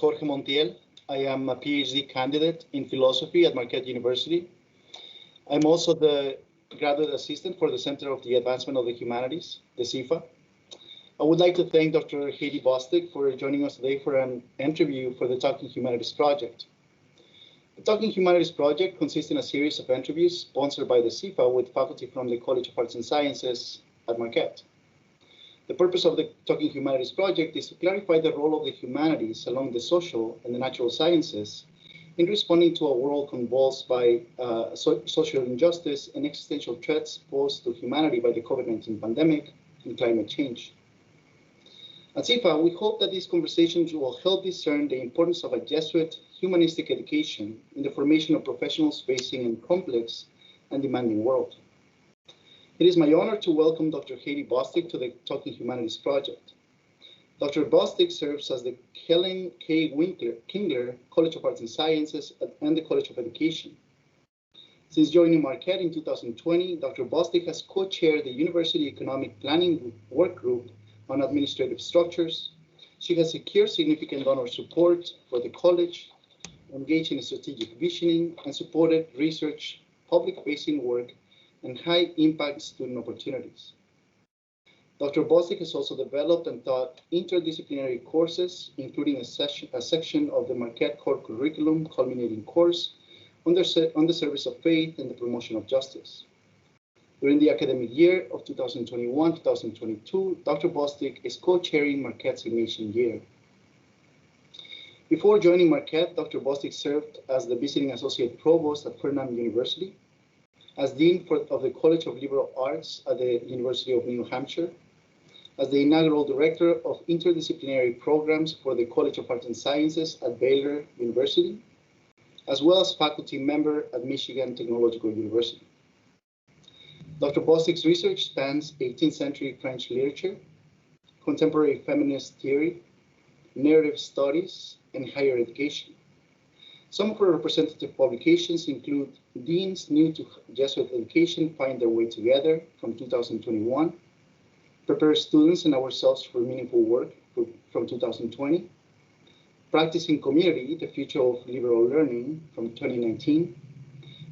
Jorge Montiel. I am a PhD candidate in philosophy at Marquette University. I'm also the graduate assistant for the Center of the Advancement of the Humanities, the CIFA. I would like to thank Dr. Heidi Bostic for joining us today for an interview for the Talking Humanities Project. The Talking Humanities Project consists in a series of interviews sponsored by the CIFA with faculty from the College of Arts and Sciences at Marquette. The purpose of the Talking Humanities Project is to clarify the role of the humanities along the social and the natural sciences in responding to a world convulsed by social injustice and existential threats posed to humanity by the COVID-19 pandemic and climate change. At CIFA, we hope that these conversations will help discern the importance of a Jesuit humanistic education in the formation of professionals facing a complex and demanding world. It is my honor to welcome Dr. Heidi Bostic to the Talking Humanities Project. Dr. Bostic serves as the Helen K. Kingler College of Arts and Sciences and the College of Education. Since joining Marquette in 2020, Dr. Bostic has co-chaired the University Economic Planning Work Group on administrative structures. She has secured significant donor support for the college, engaged in strategic visioning, and supported research, public-facing work, and high-impact student opportunities. Dr. Bostic has also developed and taught interdisciplinary courses, including a section of the Marquette core curriculum culminating course on the service of faith and the promotion of justice. During the academic year of 2021-2022, Dr. Bostic is co-chairing Marquette's Ignatian Year. Before joining Marquette, Dr. Bostic served as the visiting associate provost at Furman University, as dean of the College of Liberal Arts at the University of New Hampshire, as the inaugural director of interdisciplinary programs for the College of Arts and Sciences at Baylor University, as well as faculty member at Michigan Technological University. Dr. Bostic's research spans 18th century French literature, contemporary feminist theory, narrative studies, and higher education. Some of her representative publications include Deans New to Jesuit Education Find Their Way Together from 2021, Prepare Students and Ourselves for Meaningful Work from 2020, Practicing Community, The Future of Liberal Learning from 2019,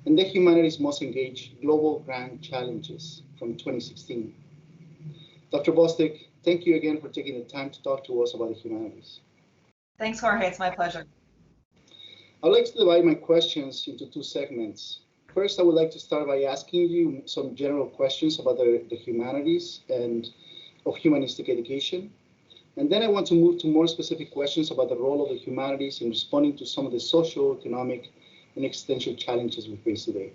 and The Humanities Must Engage Global Grand Challenges from 2016. Dr. Bostic, thank you again for taking the time to talk to us about the humanities. Thanks, Jorge. It's my pleasure. I'd like to divide my questions into two segments. First, I would like to start by asking you some general questions about the humanities and of humanistic education. And then I want to move to more specific questions about the role of the humanities in responding to some of the social, economic, and existential challenges we face today.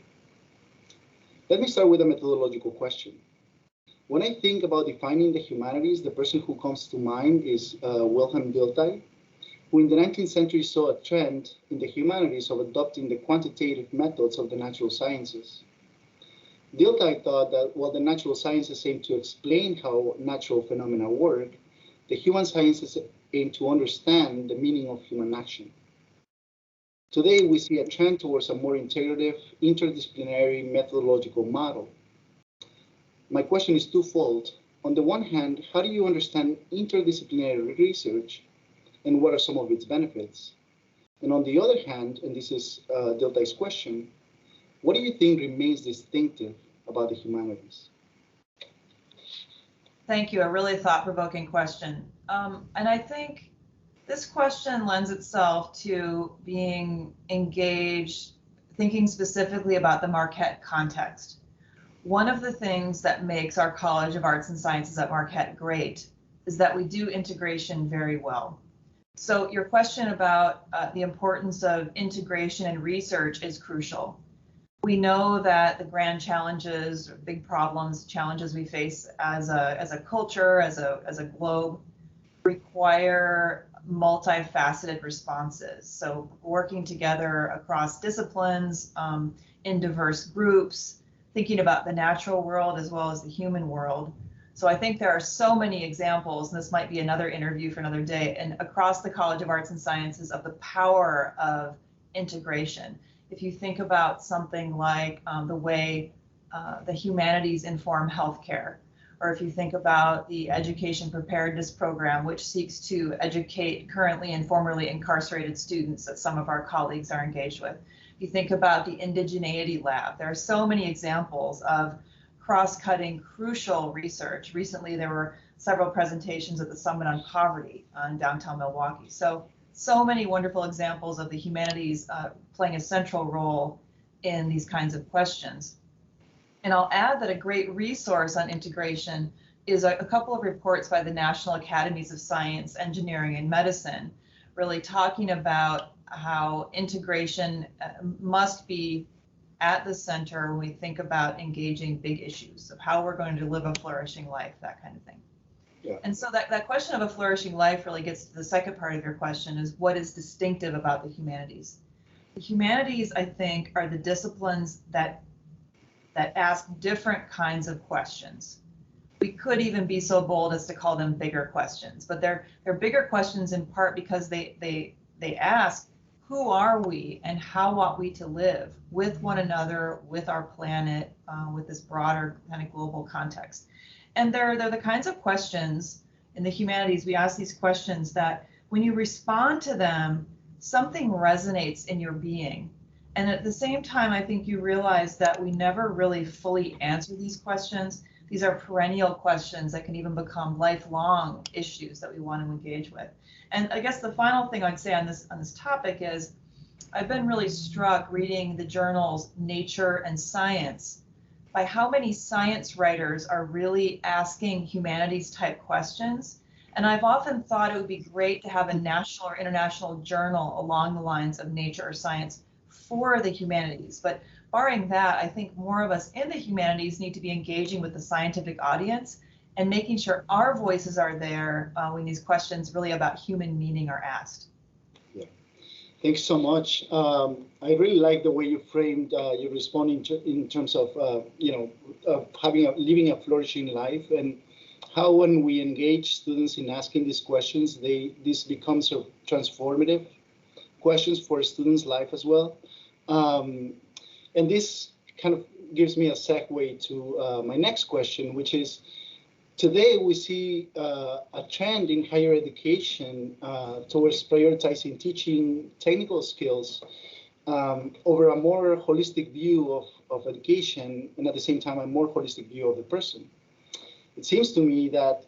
Let me start with a methodological question. When I think about defining the humanities, the person who comes to mind is Wilhelm Dilthey, who in the 19th century saw a trend in the humanities of adopting the quantitative methods of the natural sciences. Dilthey thought that while the natural sciences aim to explain how natural phenomena work, the human sciences aim to understand the meaning of human action. Today, we see a trend towards a more integrative, interdisciplinary methodological model. My question is twofold. On the one hand, how do you understand interdisciplinary research, and what are some of its benefits? And on the other hand, and this is Dilthey's question, what do you think remains distinctive about the humanities? Thank you. A really thought-provoking question. And I think this question lends itself to being engaged, thinking specifically about the Marquette context. One of the things that makes our College of Arts and Sciences at Marquette great is that we do integration very well. So your question about the importance of integration and research is crucial. We know that the grand challenges, big problems, challenges we face as a culture, as a globe, require multifaceted responses. So working together across disciplines, in diverse groups, thinking about the natural world as well as the human world. So I think there are so many examples, and this might be another interview for another day, and across the College of Arts and Sciences of the power of integration. If you think about something like the way the humanities inform healthcare, or if you think about the Education Preparedness Program, which seeks to educate currently and formerly incarcerated students that some of our colleagues are engaged with. If you think about the Indigeneity Lab, there are so many examples of cross-cutting crucial research. Recently, there were several presentations at the Summit on Poverty in downtown Milwaukee. So many wonderful examples of the humanities playing a central role in these kinds of questions. And I'll add that a great resource on integration is a couple of reports by the National Academies of Science, Engineering, and Medicine, really talking about how integration must be at the center when we think about engaging big issues of how we're going to live a flourishing life, that kind of thing. Yeah. And so that question of a flourishing life really gets to the second part of your question, is what is distinctive about the humanities? The humanities, I think, are the disciplines that ask different kinds of questions. We could even be so bold as to call them bigger questions, but they're bigger questions in part because they ask, who are we and how ought we to live with one another, with our planet, with this broader kind of global context. And they're the kinds of questions in the humanities, we ask these questions that when you respond to them, something resonates in your being. And at the same time, I think you realize that we never really fully answer these questions. These are perennial questions that can even become lifelong issues that we want to engage with. And I guess the final thing I'd say on this topic is I've been really struck reading the journals Nature and Science by how many science writers are really asking humanities type questions. And I've often thought it would be great to have a national or international journal along the lines of Nature or Science for the humanities. But barring that, I think more of us in the humanities need to be engaging with the scientific audience and making sure our voices are there when these questions really about human meaning are asked. Yeah, thanks so much. I really like the way you framed your responding in terms of living a flourishing life, and how when we engage students in asking these questions, this becomes sort of transformative questions for a student's life as well. And this kind of gives me a segue to my next question, which is, today we see a trend in higher education towards prioritizing teaching technical skills over a more holistic view of education, and at the same time a more holistic view of the person. It seems to me that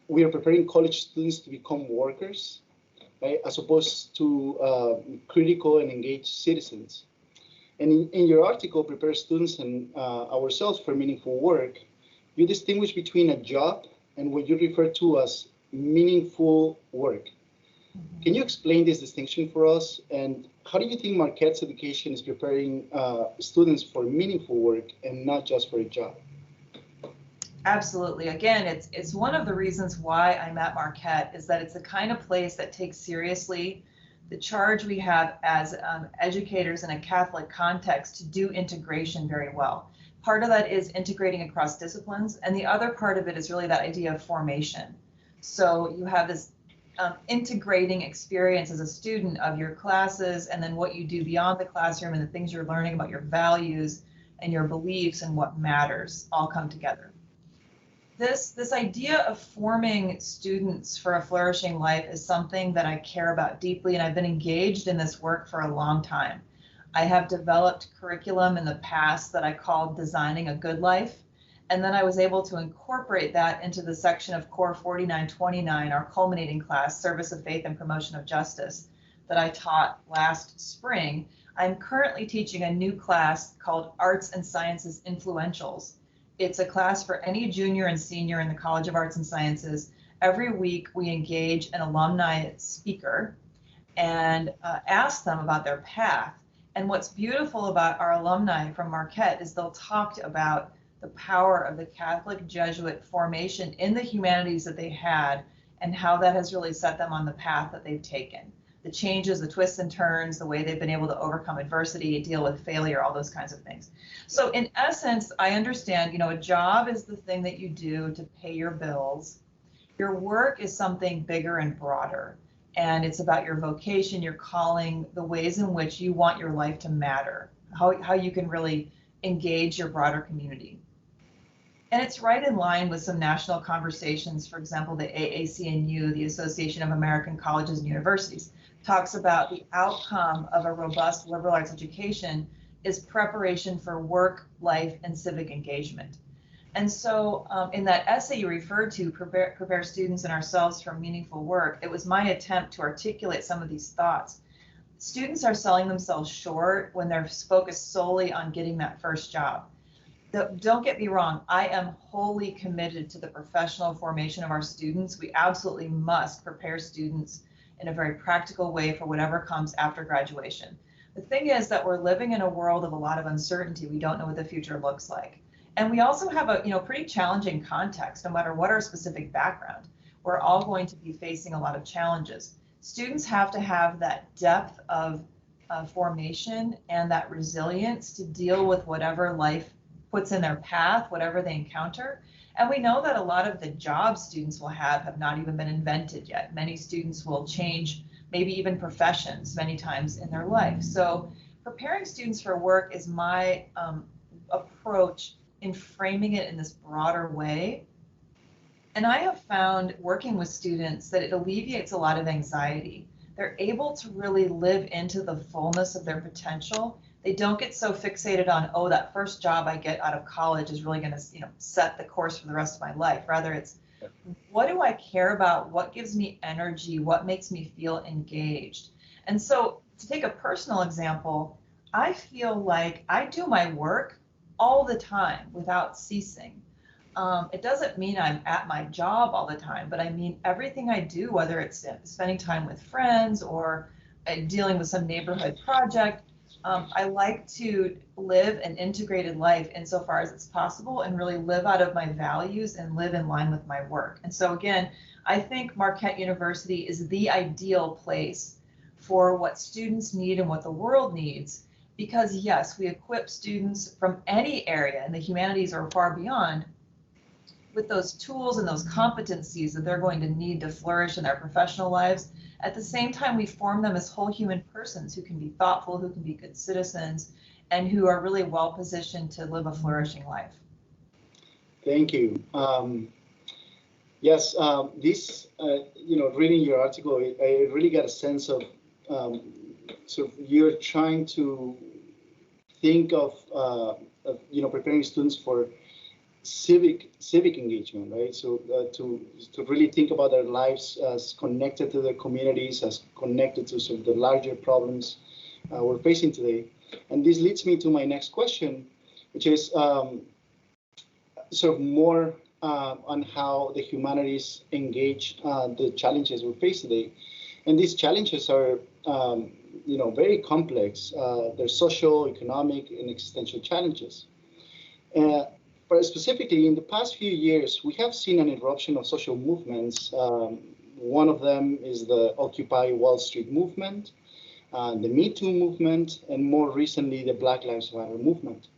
we are preparing college students to become workers, right, as opposed to critical and engaged citizens. And in your article, Prepare Students and Ourselves for Meaningful Work, you distinguish between a job and what you refer to as meaningful work. Can you explain this distinction for us? And how do you think Marquette's education is preparing students for meaningful work and not just for a job? Absolutely. Again, it's one of the reasons why I'm at Marquette, is that it's the kind of place that takes seriously the charge we have as educators in a Catholic context to do integration very well. Part of that is integrating across disciplines, and the other part of it is really that idea of formation. So you have this integrating experience as a student of your classes, and then what you do beyond the classroom and the things you're learning about your values and your beliefs and what matters all come together. This idea of forming students for a flourishing life is something that I care about deeply, and I've been engaged in this work for a long time. I have developed curriculum in the past that I called Designing a Good Life, and then I was able to incorporate that into the section of Core 4929, our culminating class, Service of Faith and Promotion of Justice, that I taught last spring. I'm currently teaching a new class called Arts and Sciences Influentials. It's a class for any junior and senior in the College of Arts and Sciences. Every week we engage an alumni speaker and ask them about their path. And what's beautiful about our alumni from Marquette is they'll talk about the power of the Catholic Jesuit formation in the humanities that they had and how that has really set them on the path that they've taken. The changes, the twists and turns, the way they've been able to overcome adversity, deal with failure, all those kinds of things. So in essence, I understand, a job is the thing that you do to pay your bills. Your work is something bigger and broader. And it's about your vocation, your calling, the ways in which you want your life to matter, how you can really engage your broader community. And it's right in line with some national conversations. For example, the AAC&U, the Association of American Colleges and Universities, talks about the outcome of a robust liberal arts education is preparation for work, life, and civic engagement. And so in that essay you referred to, prepare students and ourselves for meaningful work, it was my attempt to articulate some of these thoughts. Students are selling themselves short when they're focused solely on getting that first job. Don't get me wrong, I am wholly committed to the professional formation of our students. We absolutely must prepare students in a very practical way for whatever comes after graduation. The thing is that we're living in a world of a lot of uncertainty. We don't know what the future looks like. And we also have a pretty challenging context, no matter what our specific background. We're all going to be facing a lot of challenges. Students have to have that depth of formation and that resilience to deal with whatever life puts in their path, whatever they encounter. And we know that a lot of the jobs students will have not even been invented yet. Many students will change, maybe even professions many times in their life. So preparing students for work is my approach in framing it in this broader way. And I have found working with students that it alleviates a lot of anxiety. They're able to really live into the fullness of their potential. They don't get so fixated on, oh, that first job I get out of college is really going to, set the course for the rest of my life. Rather, it's what do I care about? What gives me energy? What makes me feel engaged? And so to take a personal example, I feel like I do my work all the time without ceasing. It doesn't mean I'm at my job all the time, but I mean everything I do, whether it's spending time with friends or dealing with some neighborhood project, I like to live an integrated life insofar as it's possible and really live out of my values and live in line with my work. And so again, I think Marquette University is the ideal place for what students need and what the world needs, because yes, we equip students from any area in the humanities or far beyond with those tools and those competencies that they're going to need to flourish in their professional lives. At the same time, we form them as whole human persons who can be thoughtful, who can be good citizens, and who are really well positioned to live a flourishing life. Thank you. Yes, reading your article, I really got a sense of sort of you're trying to think of preparing students for civic engagement, right? So to really think about their lives as connected to their communities, as connected to sort of the larger problems we're facing today. And this leads me to my next question, which is sort of more on how the humanities engage the challenges we face today. And these challenges are very complex. They're social, economic, and existential challenges. But specifically, in the past few years, we have seen an eruption of social movements. One of them is the Occupy Wall Street movement, the Me Too movement, and more recently, the Black Lives Matter movement.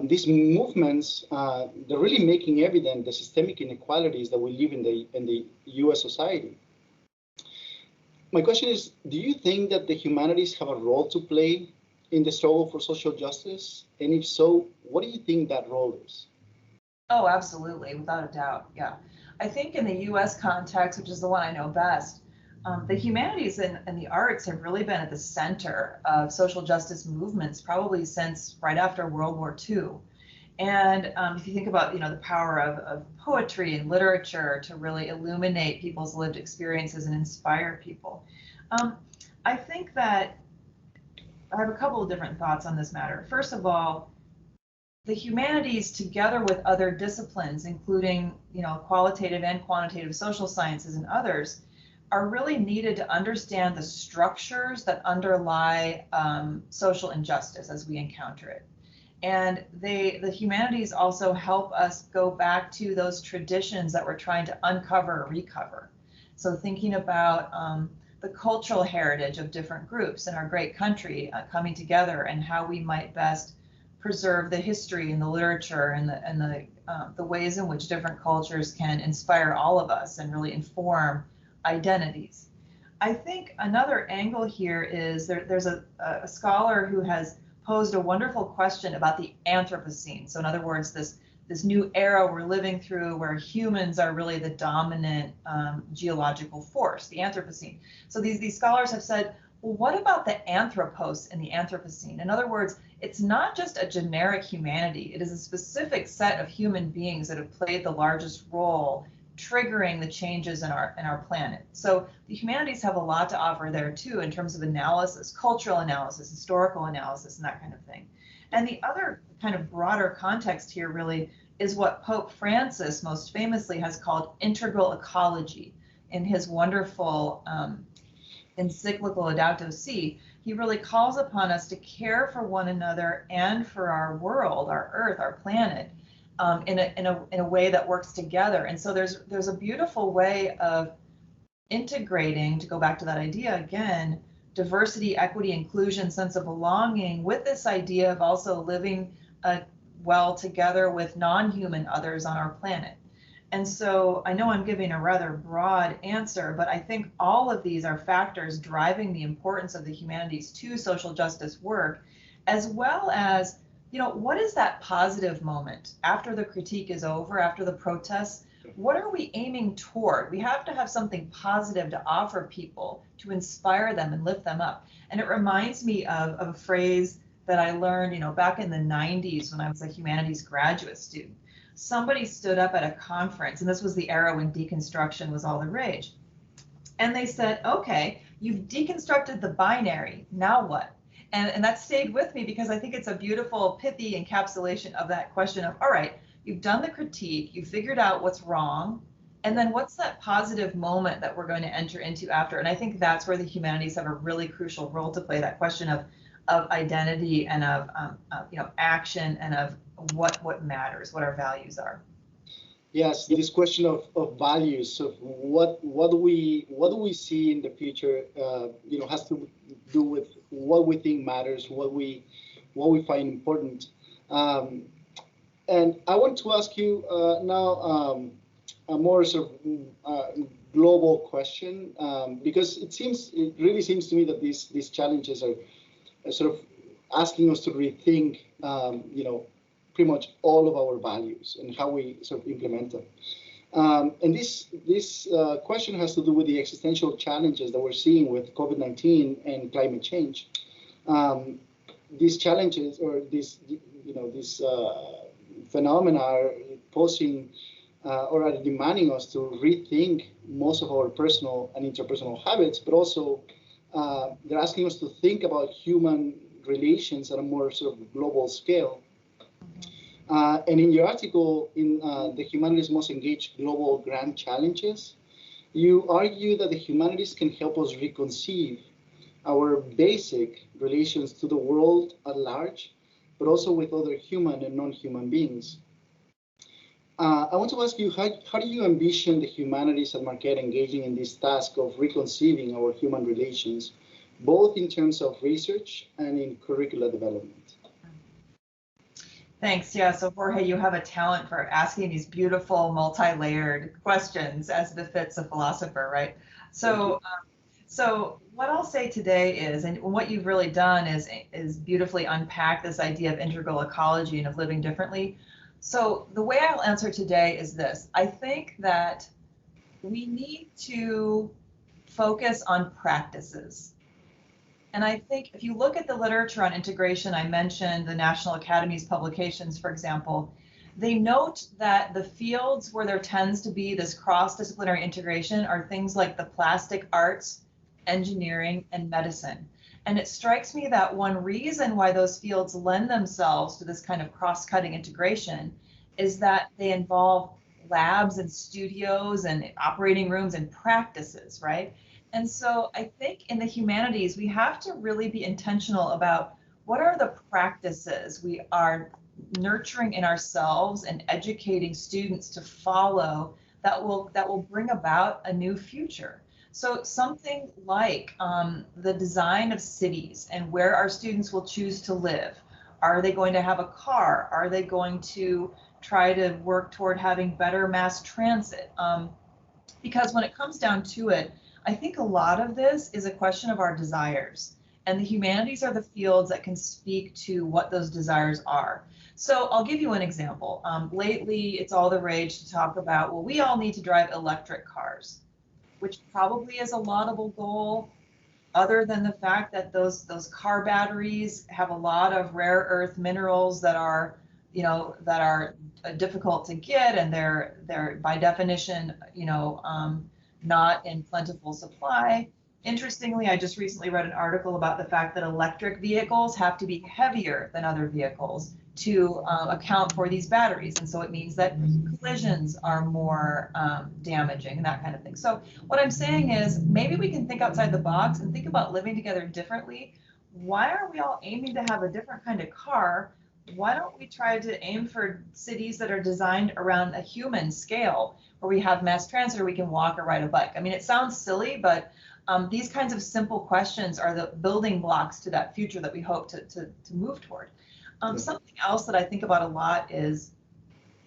These movements, they're really making evident the systemic inequalities that we live in the U.S. society. My question is, do you think that the humanities have a role to play in the struggle for social justice? And if so, what do you think that role is? Oh, absolutely, without a doubt, yeah. I think in the U.S. context, which is the one I know best, the humanities and the arts have really been at the center of social justice movements probably since right after World War II. And if you think about, the power of poetry and literature to really illuminate people's lived experiences and inspire people, I think that I have a couple of different thoughts on this matter. First of all, the humanities, together with other disciplines, including qualitative and quantitative social sciences and others, are really needed to understand the structures that underlie social injustice as we encounter it. And the humanities also help us go back to those traditions that we're trying to uncover or recover. So thinking about the cultural heritage of different groups in our great country coming together, and how we might best preserve the history and the literature and the ways in which different cultures can inspire all of us and really inform identities. I think another angle here is there's a scholar who has posed a wonderful question about the Anthropocene. So in other words, this this new era we're living through where humans are really the dominant geological force, the Anthropocene. So these scholars have said, well, what about the anthropos in the Anthropocene? In other words, it's not just a generic humanity. It is a specific set of human beings that have played the largest role triggering the changes in our planet. So the humanities have a lot to offer there too, in terms of analysis, cultural analysis, historical analysis, and that kind of thing. And the other kind of broader context here really is what Pope Francis most famously has called integral ecology in his wonderful encyclical Laudato Si. He really calls upon us to care for one another and for our world, our earth, our planet, in a way that works together. And so there's a beautiful way of integrating, to go back to that idea again, diversity, equity, inclusion, sense of belonging, with this idea of also living well together with non-human others on our planet. And so I know I'm giving a rather broad answer, but I think all of these are factors driving the importance of the humanities to social justice work, as well as, what is that positive moment after the critique is over, after the protests? What are we aiming toward? We have to have something positive to offer people to inspire them and lift them up. And it reminds me of a phrase that I learned, back in the 90s when I was a humanities graduate student. Somebody stood up at a conference, and this was the era when deconstruction was all the rage. And they said, okay, you've deconstructed the binary, now what? And that stayed with me because I think it's a beautiful, pithy encapsulation of that question of, all right, you've done the critique, you figured out what's wrong, and then what's that positive moment that we're going to enter into after? And I think that's where the humanities have a really crucial role to play, that question of identity and of action and of what matters, what our values are. Yes, this question of values, of what do we see in the future, has to do with what we think matters, what we find important. And I want to ask you now a more sort of global question, because it really seems to me that these challenges are sort of asking us to rethink, pretty much all of our values and how we sort of implement them. And this question has to do with the existential challenges that we're seeing with COVID-19 and climate change. These challenges, or these phenomena, are posing or are demanding us to rethink most of our personal and interpersonal habits, but also they're asking us to think about human relations at a more sort of global scale. And in your article, in the Humanities Most Engaged Global Grand Challenges, you argue that the humanities can help us reconceive our basic relations to the world at large, but also with other human and non-human beings. I want to ask you, how do you envision the humanities at Marquette engaging in this task of reconceiving our human relations, both in terms of research and in curricula development? Thanks. Yeah. So Jorge, you have a talent for asking these beautiful, multi-layered questions as befits a philosopher, right? So, so what I'll say today is, and what you've really done is beautifully unpack this idea of integral ecology and of living differently. So the way I'll answer today is this: I think that we need to focus on practices. And I think if you look at the literature on integration, I mentioned the National Academy's publications, for example, they note that the fields where there tends to be this cross-disciplinary integration are things like the plastic arts, engineering, and medicine. And it strikes me that one reason why those fields lend themselves to this kind of cross-cutting integration is that they involve labs and studios and operating rooms and practices, right? And so I think in the humanities, we have to really be intentional about what are the practices we are nurturing in ourselves and educating students to follow that will bring about a new future. So something like the design of cities and where our students will choose to live. Are they going to have a car? Are they going to try to work toward having better mass transit? Because when it comes down to it, I think a lot of this is a question of our desires. And the humanities are the fields that can speak to what those desires are. So I'll give you an example. Lately, it's all the rage to talk about, well, we all need to drive electric cars, which probably is a laudable goal, other than the fact that those car batteries have a lot of rare earth minerals that are, that are difficult to get, and they're by definition, not in plentiful supply. Interestingly, I just recently read an article about the fact that electric vehicles have to be heavier than other vehicles to account for these batteries. And so it means that collisions are more damaging and that kind of thing. So what I'm saying is maybe we can think outside the box and think about living together differently. Why are we all aiming to have a different kind of car? Why don't we try to aim for cities that are designed around a human scale, where we have mass transit or we can walk or ride a bike? I mean, it sounds silly, but these kinds of simple questions are the building blocks to that future that we hope to move toward. Something else that I think about a lot is,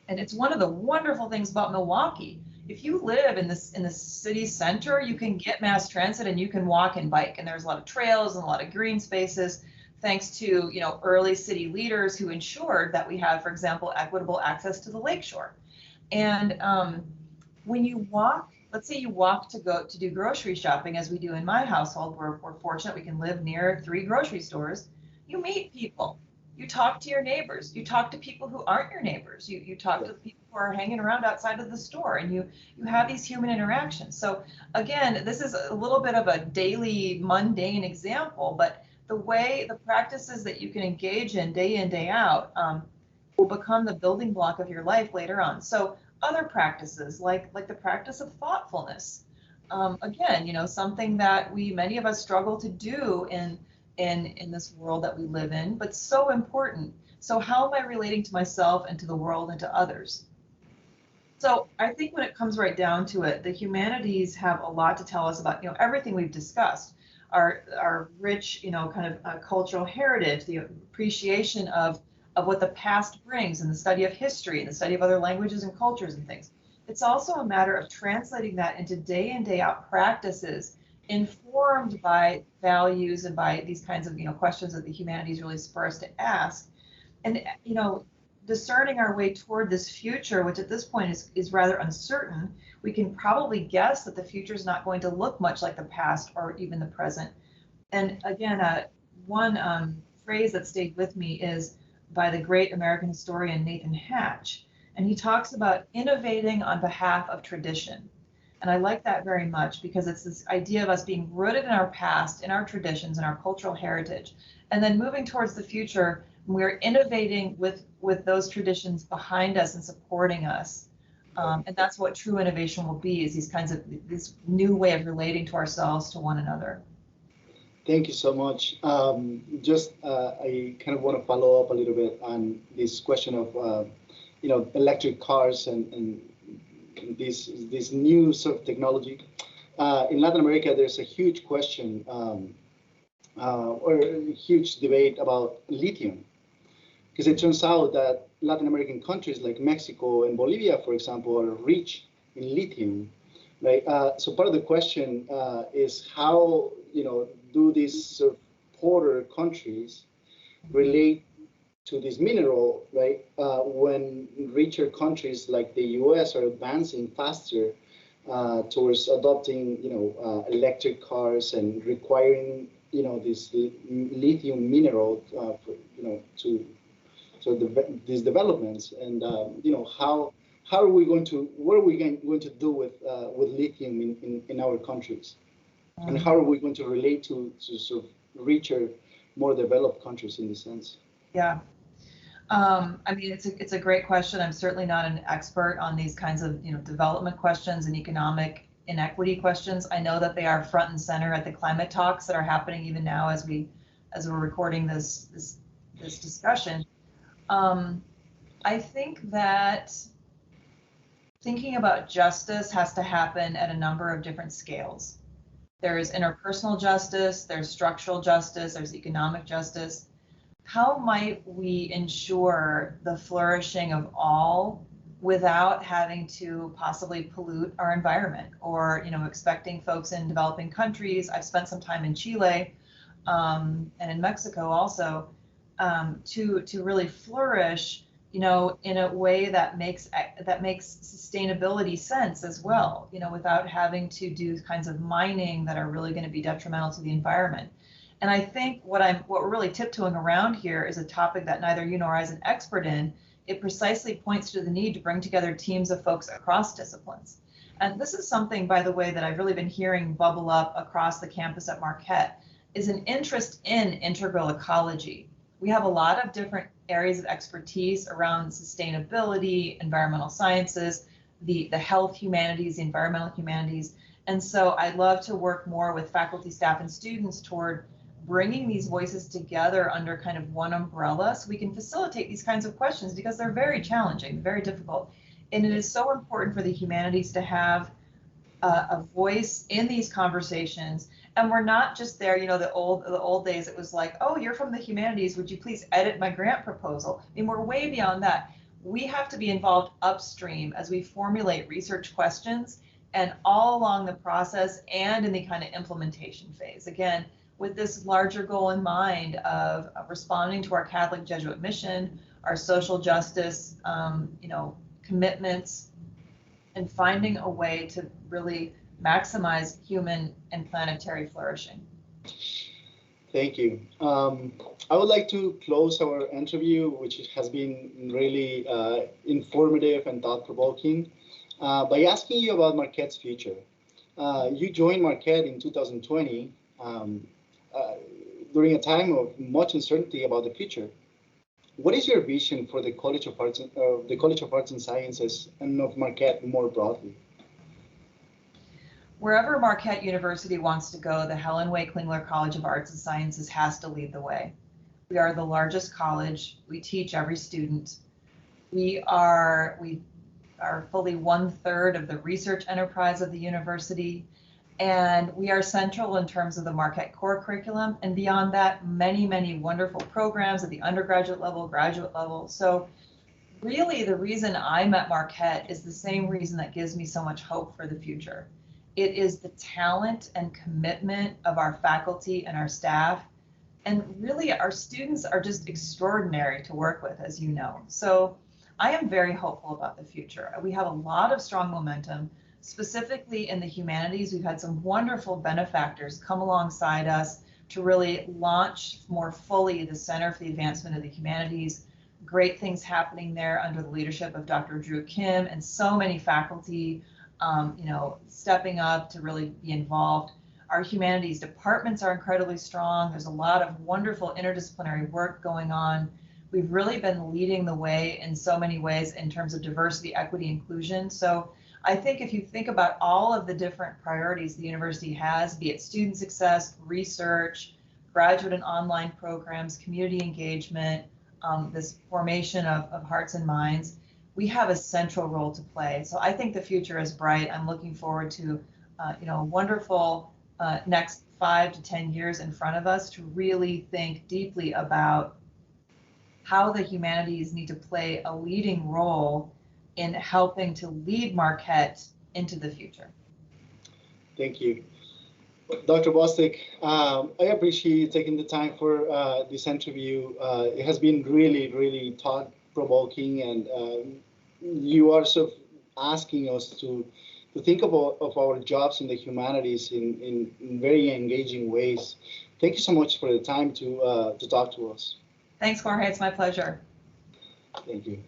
and it's one of the wonderful things about Milwaukee, if you live in the city center, you can get mass transit and you can walk and bike, and there's a lot of trails and a lot of green spaces, thanks to early city leaders who ensured that we have, for example, equitable access to the lakeshore. And when you walk, let's say you walk to do grocery shopping, as we do in my household, we're fortunate we can live near 3 grocery stores. You meet people. You talk to your neighbors. You talk to people who aren't your neighbors. You talk to the people who are hanging around outside of the store, and you have these human interactions. So again, this is a little bit of a daily mundane example, but the practices that you can engage in, day out, will become the building block of your life later on. So other practices like the practice of thoughtfulness, again, something that many of us struggle to do in this world that we live in, but so important. So how am I relating to myself and to the world and to others? So I think when it comes right down to it, the humanities have a lot to tell us about, everything we've discussed, our rich, kind of cultural heritage, the appreciation of what the past brings, and the study of history and the study of other languages and cultures and things. It's also a matter of translating that into day in, day out practices informed by values and by these kinds of questions that the humanities really spur us to ask, and discerning our way toward this future, which at this point is rather uncertain. We can probably guess that the future is not going to look much like the past or even the present. And again, one phrase that stayed with me is by the great American historian Nathan Hatch, and he talks about innovating on behalf of tradition. And I like that very much, because it's this idea of us being rooted in our past, in our traditions, and our cultural heritage, and then moving towards the future. We're innovating with those traditions behind us and supporting us. And that's what true innovation will be, is this new way of relating to ourselves, to one another. Thank you so much. I kind of want to follow up a little bit on this question of, electric cars and this new sort of technology. In Latin America, there's a huge question or a huge debate about lithium, because it turns out that Latin American countries like Mexico and Bolivia, for example, are rich in lithium. Right? So part of the question is how do these sort of poorer countries relate to this mineral, right? When richer countries like the U.S. are advancing faster towards adopting, electric cars and requiring, this lithium mineral, these developments, and how are we going to, what are we going to do with lithium in our countries, and how are we going to relate to sort of richer, more developed countries in this sense? Yeah. I mean, it's a great question. I'm certainly not an expert on these kinds of development questions and economic inequity questions. I know that they are front and center at the climate talks that are happening even now as we're recording this discussion. I think that thinking about justice has to happen at a number of different scales. There's interpersonal justice, there's structural justice, there's economic justice. How might we ensure the flourishing of all without having to possibly pollute our environment, or expecting folks in developing countries? I've spent some time in Chile, and in Mexico also, to really flourish, you know, in a way that makes sustainability sense as well, you know, without having to do kinds of mining that are really going to be detrimental to the environment. And I think what we're really tiptoeing around here is a topic that neither you nor I is an expert in. It precisely points to the need to bring together teams of folks across disciplines. And this is something, by the way, that I've really been hearing bubble up across the campus at Marquette, is an interest in integral ecology. We have a lot of different areas of expertise around sustainability, environmental sciences, the health humanities, the environmental humanities. And so I'd love to work more with faculty, staff, and students toward bringing these voices together under kind of one umbrella so we can facilitate these kinds of questions, because they're very challenging, very difficult. And it is so important for the humanities to have a voice in these conversations. And we're not just there, you know, the old days, it was like, oh, you're from the humanities, would you please edit my grant proposal? I mean, we're way beyond that. We have to be involved upstream as we formulate research questions and all along the process and in the kind of implementation phase. Again, with this larger goal in mind of responding to our Catholic Jesuit mission, our social justice, you know, commitments, and finding a way to really maximize human and planetary flourishing. Thank you. I would like to close our interview, which has been really informative and thought-provoking, by asking you about Marquette's future. You joined Marquette in 2020 during a time of much uncertainty about the future. What is your vision for the College of Arts, and Sciences, and of Marquette more broadly? Wherever Marquette University wants to go, the Helen Way Klingler College of Arts and Sciences has to lead the way. We are the largest college. We teach every student. We are fully 1/3 of the research enterprise of the university. And we are central in terms of the Marquette core curriculum. And beyond that, many, many wonderful programs at the undergraduate level, graduate level. So really the reason I'm at Marquette is the same reason that gives me so much hope for the future. It is the talent and commitment of our faculty and our staff. And really our students are just extraordinary to work with, as you know. So I am very hopeful about the future. We have a lot of strong momentum. Specifically in the humanities, we've had some wonderful benefactors come alongside us to really launch more fully the Center for the Advancement of the Humanities. Great things happening there under the leadership of Dr. Drew Kim and so many faculty, you know, stepping up to really be involved. Our humanities departments are incredibly strong. There's a lot of wonderful interdisciplinary work going on. We've really been leading the way in so many ways in terms of diversity, equity, inclusion. So I think if you think about all of the different priorities the university has, be it student success, research, graduate and online programs, community engagement, this formation of hearts and minds, we have a central role to play. So I think the future is bright. I'm looking forward to you know, a wonderful next 5 to 10 years in front of us to really think deeply about how the humanities need to play a leading role in helping to lead Marquette into the future. Thank you. Dr. Bostic, I appreciate you taking the time for this interview. It has been really, really thought-provoking, and you are sort of asking us to think of our jobs in the humanities in very engaging ways. Thank you so much for the time to talk to us. Thanks, Jorge. It's my pleasure. Thank you.